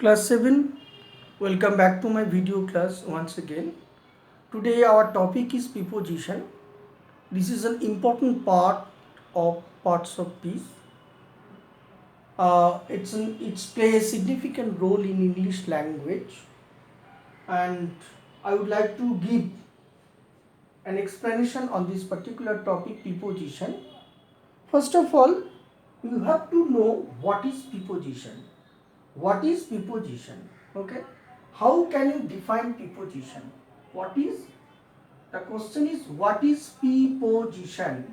Class 7, welcome back to my video class once again. Today our topic is preposition. This is an important part of parts of speech. It's play a significant role in English language, and I would like to give an explanation on this particular topic, preposition. First of all, you have to know what is preposition. What is preposition? Okay, how can you define preposition? What is the question is what is preposition?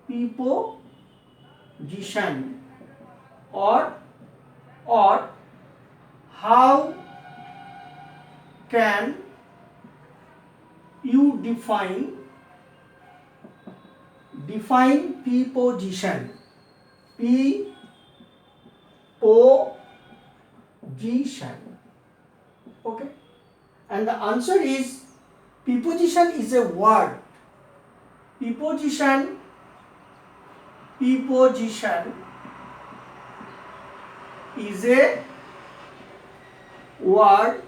Preposition, or how can you define preposition? Preposition. Okay, and the answer is preposition is a word. Preposition is a word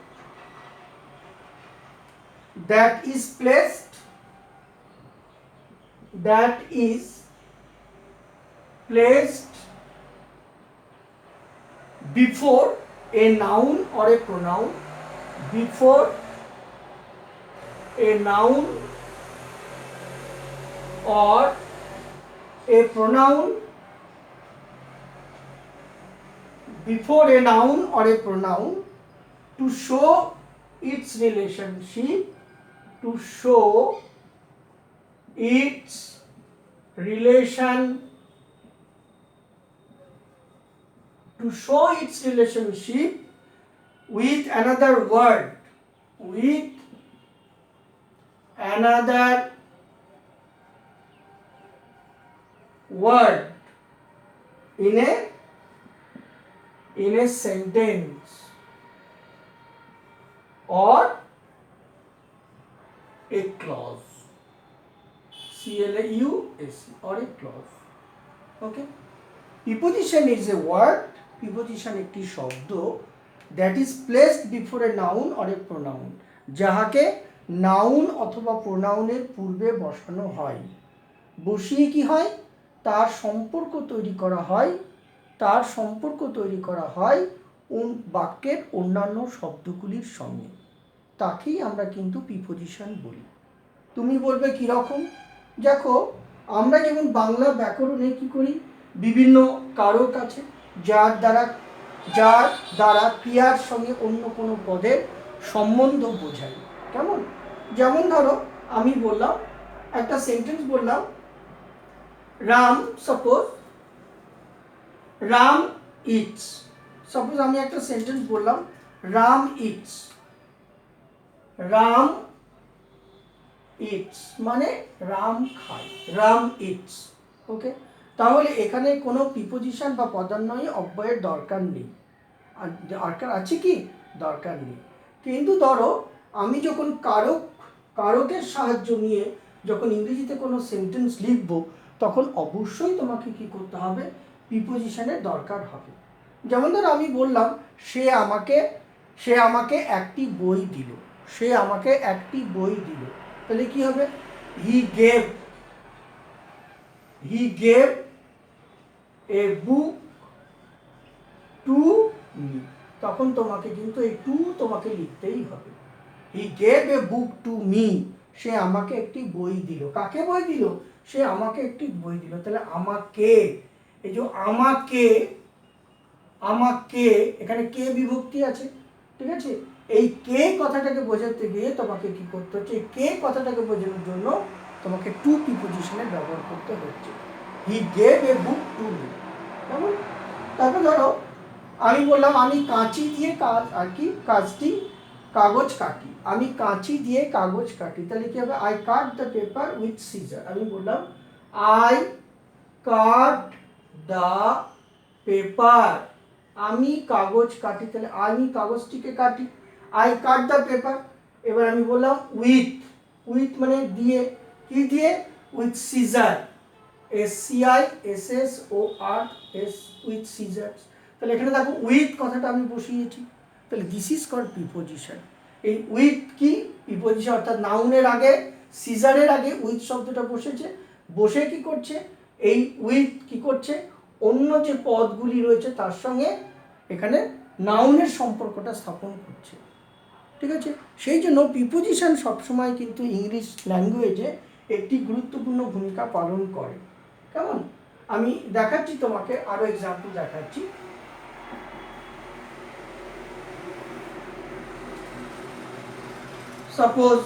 that is placed before a noun or a pronoun. Before a noun or a pronoun. Before a noun or a pronoun, to show its relationship. To show its relationship with another word. With another word in a sentence or a clause. CLAUSE, or a clause. Okay, preposition is a word. preposition একটি শব্দ that is placed before a noun or a pronoun, যাহাকে noun অথবা প্রোনাউনের পূর্বে বসানো হয়। বসিয়ে কি হয়? তার সম্পর্ক তৈরি করা হয় বাক্যের অন্যান্য শব্দগুলির সঙ্গে। তাকেই আমরা কিন্তু প্রিপোজিশন বলি। তুমি বলবে কীরকম? দেখো, আমরা যেমন বাংলা ব্যাকরণে কী করি, বিভিন্ন কারক আছে যার দ্বারা ক্রিয়ার সঙ্গে অন্য কোনো পদের সম্বন্ধ বোঝায়। কেমন? যেমন ধরো, আমি বললাম একটা সেন্টেন্স বললাম, Ram, suppose Ram it's. Suppose আমি একটা সেন্টেন্স বললাম, রাম ইটস। রাম ইটস মানে রাম খায়, রাম ইটস। ওকে, তাহলে এখানে কোনো প্রিপোজিশন বা পদান্বয়ে অব্যয়ের দরকার নেই। দরকার আছে কি? দরকার নেই। কিন্তু ধরো আমি যখন কারকের সাহায্য নিয়ে যখন ইংরেজিতে কোনো সেন্টেন্স লিখব, তখন অবশ্যই তোমাকে কি করতে হবে? প্রিপোজিশনের দরকার হবে। যেমন ধরো আমি বললাম, সে আমাকে একটি বই দিল। সে আমাকে একটি বই দিল, তাহলে কি হবে? He gave a book to me. তখন তোমাকে কিন্তু এই টু তোমাকে লিখতেই হবে। He gave a book to me, সে আমাকে একটি বই দিল। কাকে বই দিল? সে আমাকে একটি বই দিল। তাহলে আমাকে, এই যে আমাকে এখানে কে বিভক্তি আছে, ঠিক আছে? এই কে কথাটাকে বোঝাতে গিয়ে তোমাকে কি করতে হচ্ছে? এই কে কথাটাকে বোঝানোর জন্য তোমাকে টু প্রিপোজিশনের ব্যবহার করতে হচ্ছে। হি gave a book to me. কেমন? তারপর ধরো আমি বললাম, আমি কাঁচি দিয়ে কাগজ কাটি। আমি কাঁচি দিয়ে কাগজ কাটি, তাহলে কি হবে? I cut the paper with scissor. আমি বললাম আই কাট দ্য পেপার, আমি কাগজ কাটি, তাহলে আমি কাগজটিকে কাটি, আই কাট দ্য পেপার। এবার আমি বললাম উইথ মানে দিয়ে, কি দিয়ে? With scissor, SCISSOR, with scissors. তাহলে এখানে দেখো উইথ কথাটা আমি বসিয়েছি। তাহলে দিস ইজ কল্ড প্রিপোজিশন। এই উইথ কি প্রিপোজিশন, অর্থাৎ নাউনের আগে সিজারের আগে উইথ শব্দটা বসেছে, বসে কি করছে এই উইথ কি করছে অন্য যে পদগুলি রয়েছে তার সঙ্গে এখানে নাউনের সম্পর্কটা স্থাপন করছে। ঠিক আছে, সেই জন্য প্রিপোজিশন সবসময় কিন্তু ইংলিশ ল্যাঙ্গুয়েজে একটি গুরুত্বপূর্ণ ভূমিকা পালন করে। কেমন, আমি দেখাচ্ছি তোমাকে, আরো এক্সাম্পল দেখাচ্ছি। সাপোজ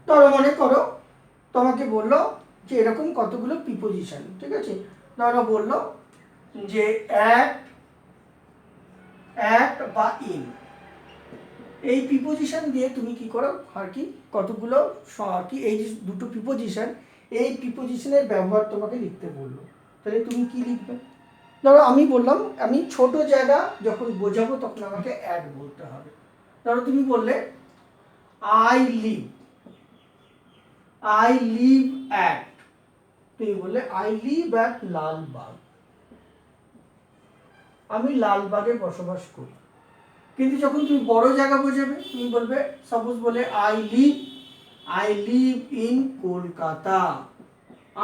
ধরো মনে করো তোমাকে বললো যে এরকম কতগুলো প্রিপোজিশন, ঠিক আছে, ধরো বললো যে অ্যাট বা ইন, এই প্রিপোজিশন দিয়ে তুমি কি করো আর কি কতগুলো কি এই যে দুটো প্রিপোজিশন, এই প্রিপোজিশনের ব্যবহার তোমাকে লিখতে বললো, তাহলে তুমি কি লিখবে? ধরো আমি বললাম আমি ছোট জায়গা যখন বোঝাবো তখন আমাকে অ্যাট বলতে হবে। ধরো তুমি বললে আই লিভ অ্যাট, তুমি বললে আই লিভ অ্যাট লালবাগ, আমি লালবাগে বসবাস করি। কিন্তু যখন তুমি বড় জায়গা বোঝাবে তুমি বলবে, সাপোজ বলে আই লিভ ইন কলকাতা,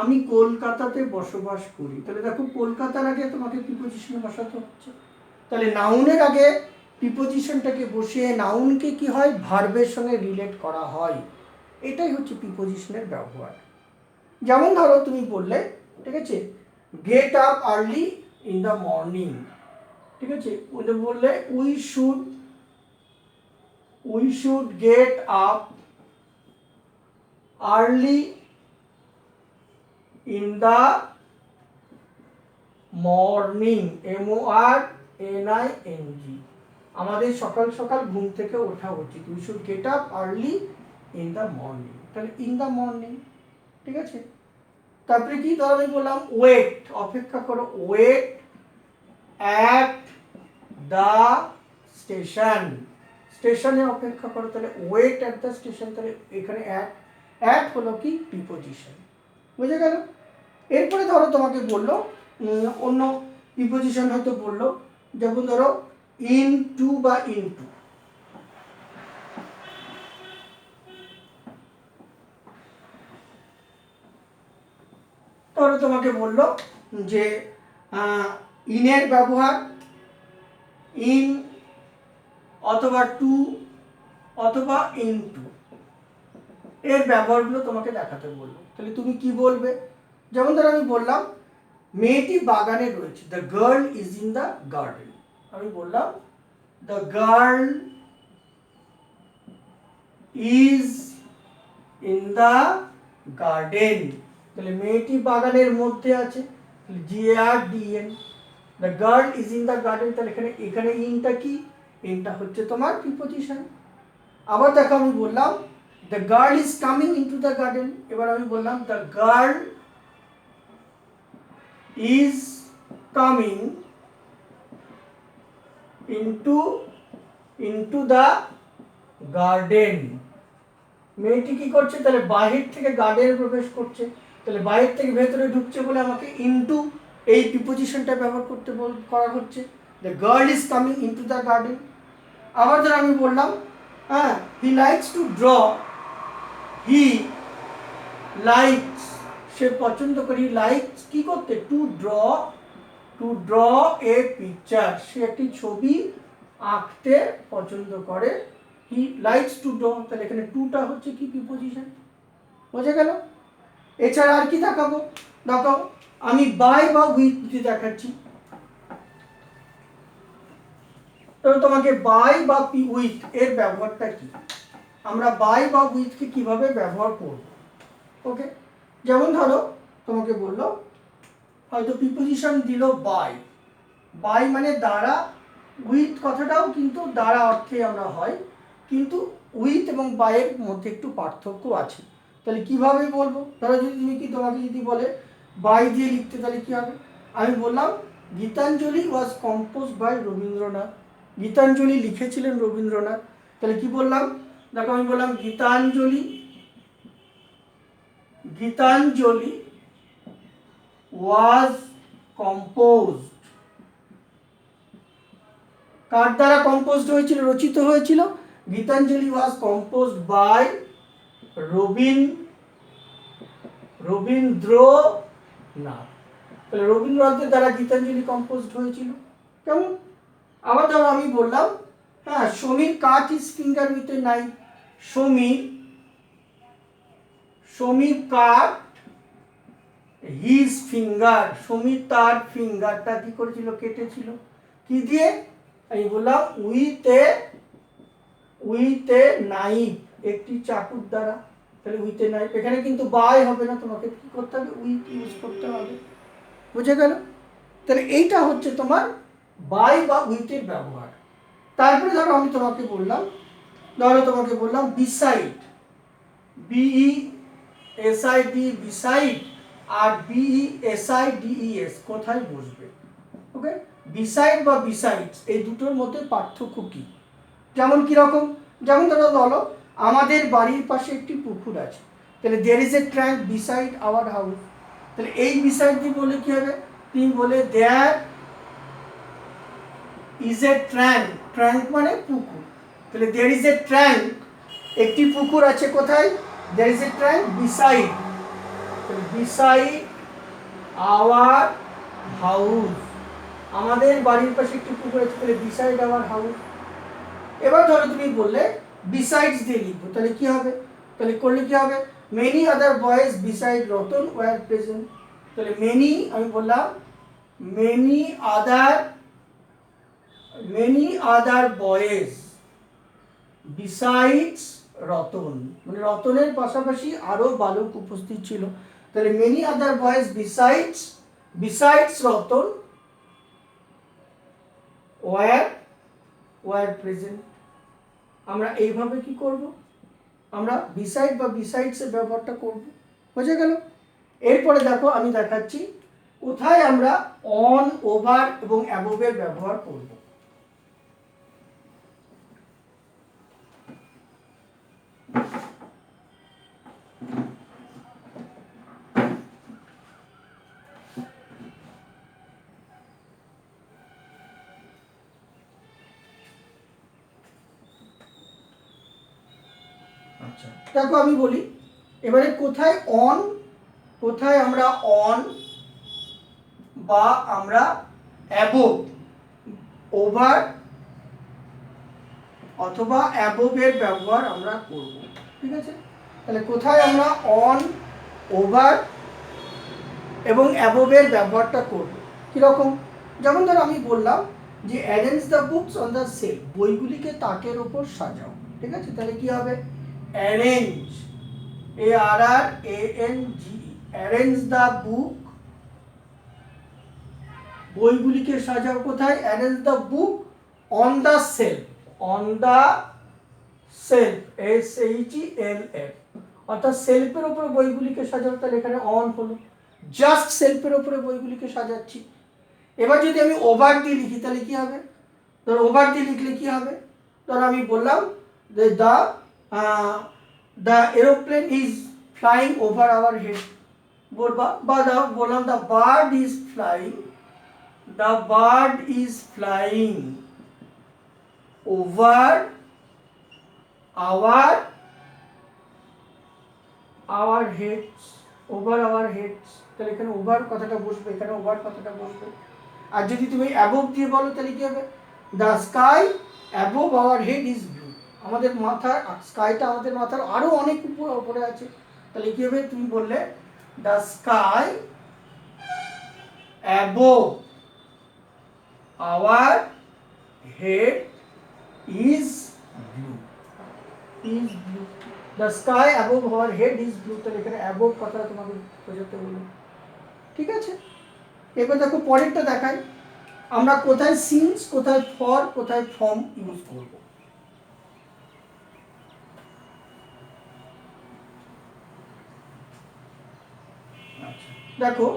আমি কলকাতাতে বসবাস করি। তাহলে দেখো কলকাতার আগে তোমাকে প্রিপোজিশন বসাতে হচ্ছে, তাহলে নাউনের আগে প্রিপোজিশনটাকে বসিয়ে নাউনকে কি হয় ভার্বের সঙ্গে রিলেট করা হয়, এটাই হচ্ছে প্রিপোজিশনের ব্যবহার। যেমন ধরো তুমি বললে, ঠিক আছে, get up early in the morning, ঠিক আছে, বললে we should get up early in the morning, MORNING, আমাদের সকাল সকাল ঘুম থেকে ওঠা উচিত। We should get up early in the morning, তাহলে ইন দ্য মর্নিং, ঠিক আছে। তারপরে কি ধরো আমি বললাম ওয়েট, অপেক্ষা করো, ওয়েট অ্যাট দ্য স্টেশন, স্টেশনে অপেক্ষা করো, তাহলে ওয়েট অ্যাট দ্য স্টেশন, তাহলে এখানে অ্যাট হলো কি প্রিপোজিশন, বুঝে গেল। এরপরে ধরো তোমাকে বললো অন্য প্রিপোজিশন হয়তো বললো, যেমন ধরো ইনটু বা ইনটু, ধরো তোমাকে বললো যে ইনের ব্যবহার ইন অথবা টু অথবা ইনটু, এর ব্যবহারগুলো তোমাকে দেখাতে বললো, তাহলে তুমি কি বলবে? যেমন ধরো আমি বললাম মেয়েটি বাগানে রয়েছে, the girl is in the garden, আমি বললাম the girl is in the garden, তাহলে মেয়েটি বাগানের মধ্যে আছে, GARDEN, the girl is in the garden, তাহলে এখানে ইনটা কি, ইনটা হচ্ছে তোমার প্রিপোজিশন। আবার দেখো আমি বললাম the girl is coming into the garden, এবার আমি বললাম the girl is coming into the garden, মেয়েটি কি করছে, তাহলে বাহির থেকে গার্ডেনে প্রবেশ করছে, তাহলে বাহির থেকে ভেতরে ঢুকছে বলে আমাকে ইনটু এই প্রিপোজিশনটা ব্যবহার করতে করা হচ্ছে, the girl is coming into the garden. আবার ধর আমি বললাম হ্যাঁ he likes to draw, he likes, সে পছন্দ করে, হি লাইকস কি করতে, টু ড্র এ পিকচার, সে একটি ছবি আঁকতে পছন্দ করে, হি লাইকস টু ড্র, তাহলে এখানে টুটা হচ্ছে কি প্রিপোজিশন, বোঝা গেল। এছাড়া আর কি দেখাবো, দেখাও আমি বাই বা উইথ দেখাচ্ছি, তো তোমাকে বাই বা উইথ এর ব্যবহারটা কি, আমরা বাই বা উইথকে কিভাবে ব্যবহার করব, ওকে। যেমন ধরো তোমাকে বললো হয়তো প্রিপোজিশন দিল বাই মানে দ্বারা, উইথ কথাটাও কিন্তু দ্বারা অর্থে আমরা হয়, কিন্তু উইথ এবং বাইয়ের মধ্যে একটু পার্থক্য আছে, তাহলে কিভাবে বলবো? ধরো যদি তোমাকে যদি বলে বাই দিয়ে লিখতে, তাহলে কি হবে? আমি বললাম Gitanjali was compose by Rabindranath, Gitanjali লিখেছিলেন রবীন্দ্রনাথ, তাহলে কি বললাম? দেখো আমি বললাম গীতাঞ্জলি গীতাঞ্জলি ওয়াজ কম্পোজড, কার দ্বারা কম্পোজড হয়েছিল, রচিত হয়েছিল? Gitanjali was composed by Rabindranath. তাহলে রবীন্দ্রনাথের দ্বারা গীতাঞ্জলি কম্পোজড হয়েছিল। কেমন? আবার ধরো আমি বললাম, হ্যাঁ, Samir cut his finger with a knife. Samir cut his finger, Samir তার ফিঙ্গারটা কি করেছিল, কেটেছিল। কি দিয়ে? আমি বললাম উইথ এ নাইফ, একটি চাকুর দ্বারা। তাহলে উইথ এ নাইফ, এখানে কিন্তু বাই হবে না, তোমাকে কি করতে হবে, উইথ ইউজ করতে হবে। বুঝে গেল? তাহলে এইটা হচ্ছে তোমার বাই বা উইথের ব্যবহার। তারপরে ধরো আমি তোমাকে বললাম, বিসাইড, BESID, বিসাইড, আর BESIDES কোথায় বসবে? ওকে, বিসাইড বা বিসাইডস এই দুটোর মধ্যে পার্থক্য কি? যেমন কিরকম? যেমন ধরো আমাদের বাড়ির পাশে একটি পুকুর আছে, তাহলে there is a tank beside our house. তাহলে এই বিসাইড দিয়ে বলে কি হবে? তুমি বলে there is a tank, tank মানে পুকুর। তাহলে দেয়ার ইজ এ ট্যাঙ্ক, একটি পুকুর আছে কোথায়? There is a tank beside, beside our house, আমাদের বাড়ির পাশে একটি পুকুর আছে, তাহলে বিসাইড আওয়ার হাউস। এবার ধরো তুমি বললে বিসাইডস দিয়ে লিখবো, তাহলে কি হবে? তাহলে করলে কি হবে? Many other boys beside Ratan were present. তাহলে মেনি, আমি বললাম many other boys besides Ratan, মানে রতনের পাশাপাশি আরো বালক উপস্থিত ছিল। তাহলে many other boys besides Ratan were present. আমরা এইভাবে কি করব? আমরা বিসাইড বা বিসাইডস এর ব্যবহারটা করব। বুঝে গেল? এরপরে দেখো আমি দেখাচ্ছি কোথায় আমরা অন, ওভার এবং অ্যাবোভের ব্যবহার করব। আচ্ছা, দেখো আমি বলি এবারে কোথায় আমরা অন বা আমরা অ্যাবোভ, ওভার অথবা অ্যাবোভের ব্যবহার আমরা করব। ঠিক আছে? তাহলে কোথায় আমরা অন, ওভার এবং অ্যাবোভের ব্যবহারটা করব কিরকম? যেমন ধরো আমি বললাম যে arrange the books on the shelf, বইগুলিকে তাকের ওপর সাজাও। ঠিক আছে? তাহলে কি হবে? Arrange, ARRANGE, arrange the book, বইগুলিকে সাজাও কোথায়? Arrange the book on the shelf, SHELF, অর্থাৎ সেলফের উপরে বইগুলিকে সাজাও। তাহলে এখানে অন হলো, জাস্ট সেলফের উপরে বইগুলিকে সাজাচ্ছি। এবার যদি আমি ওভার দিয়ে লিখি তাহলে কি হবে? ধরো ওভার দিয়ে লিখলে কি হবে? ধরো আমি বললাম যে the aeroplane is flying over our head, বললাম the bird is flying over our heads, তাহলে এখানে ওভার কথাটা বসবে, এখানে ওভার কথাটা বসবে। আর যদি তুমি অ্যাবোভ দিয়ে বলো তাহলে কি হবে? The sky above our head is blue, আমাদের মাথার স্কাইটা আমাদের মাথার আরো অনেক উপরে আছে। তাহলে কি হবে? তুমি বললে the sky above our head is blue, the sky above our head is blue. তাহলে এখানে অ্যাবোভ কথাটা তোমাকে বোঝাতে বললো। ঠিক আছে? এবার দেখো পরেরটা দেখাই, আমরা কোথায় সিন্স, কোথায় ফর, কোথায় ফ্রম ইউজ করব। আচ্ছা, দেখো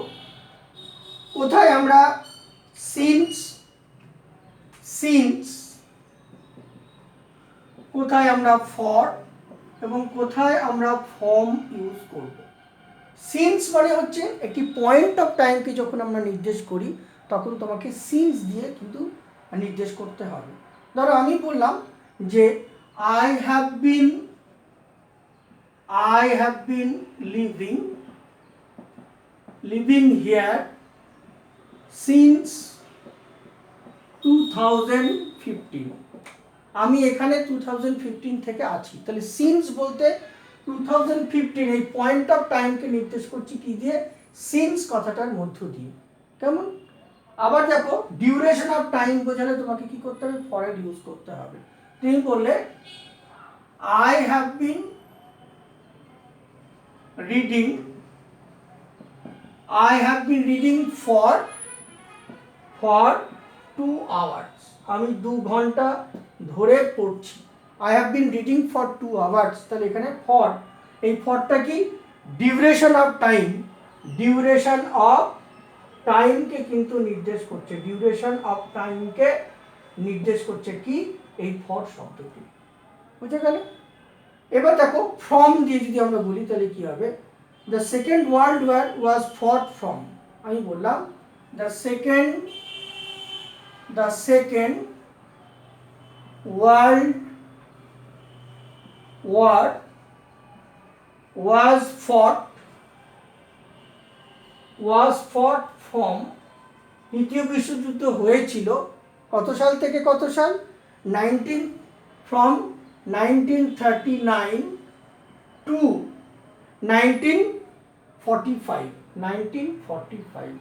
কোথায় আমরা সিন্স, কোথায় আমরা ফর এবং কোথায় আমরা ফর্ম ইউজ করব। সিন্স মানে হচ্ছে একটি পয়েন্ট অফ টাইমকে যখন আমরা নির্দেশ করি তখন তোমাকে সিন্স দিয়ে কিন্তু নির্দেশ করতে হবে। ধরো আমি বললাম যে I have been living here since 2015। আমি এখানে 2015 থেকে আছি। তাহলে সিন্স বলতে 2015 এই পয়েন্ট অফ টাইমকে নির্দেশ করছি কি দিয়ে? সিন্স কথাটার মধ্য দিয়ে। কেমন? আবার দেখো ডিউরেশন অফ টাইম বোঝালে তোমাকে কি করতে হবে? ফরের ইউজ করতে হবে। তুমি বললে I have been reading for 2 hours। আমি 2 ঘন্টা ধরে পড়ছি। I have been reading for 2 hours। তাহলে এখানে ফর, এই ফরটা কি? Duration of time, duration of টাইমকে কিন্তু নির্দেশ করছে, ডিউরেশন অফ টাইমকে নির্দেশ করছে কি? এই ফর শব্দটি। বুঝে গেল? এবার দেখো ফ্রম দিয়ে যদি আমরা বলি তাহলে কি হবে? দ্য সেকেন্ড ওয়ার্ল্ড ওয়ার ওয়াজ ফট ফ্রম। আমি বললাম the second world war was fought from, দ্বিতীয় বিশ্বযুদ্ধ হয়েছিল কত সাল থেকে কত সাল? 1939 to 1945।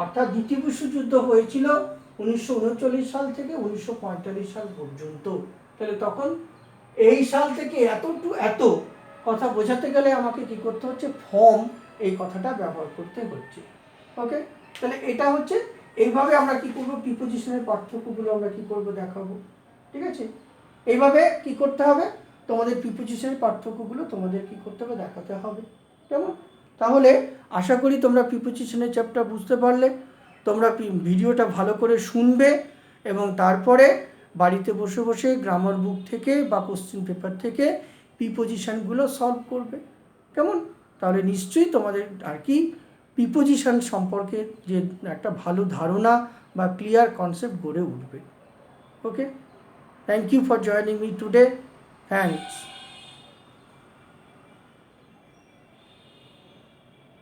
অর্থাৎ দ্বিতীয় বিশ্বযুদ্ধ হয়েছিল 1939 সাল থেকে 1945 সাল পর্যন্ত। তাহলে তখন এই সাল থেকে এত টু এত কথা বোঝাতে গেলে আমাকে কি করতে হচ্ছে? ফর্ম এই কথাটা ব্যবহার করতে হচ্ছে। ওকে, তাহলে এটা হচ্ছে এইভাবে আমরা কি করব? প্রিপোজিশনের পার্থক্যগুলো আমরা কি করব? দেখাবো। ঠিক আছে, এইভাবে কি করতে হবে? তোমাদের প্রিপোজিশনের পার্থক্যগুলো তোমাদের কি করতে হবে? দেখাতে হবে। কেমন? তাহলে আশা করি তোমরা প্রিপোজিশনের চ্যাপ্টার বুঝতে পারলে। তোমরা ভিডিওটা ভালো করে শুনবে এবং তারপরে বাড়িতে বসে বসে গ্রামার বুক থেকে বা কোশ্চেন পেপার থেকে প্রিপোজিশনগুলো সলভ করবে। কেমন? তাহলে নিশ্চয়ই তোমাদের আর কি প্রিপোজিশন সম্পর্কে যে একটা ভালো ধারণা বা ক্লিয়ার কনসেপ্ট গড়ে উঠবে। Okay, thank you for joining me today. Thanks.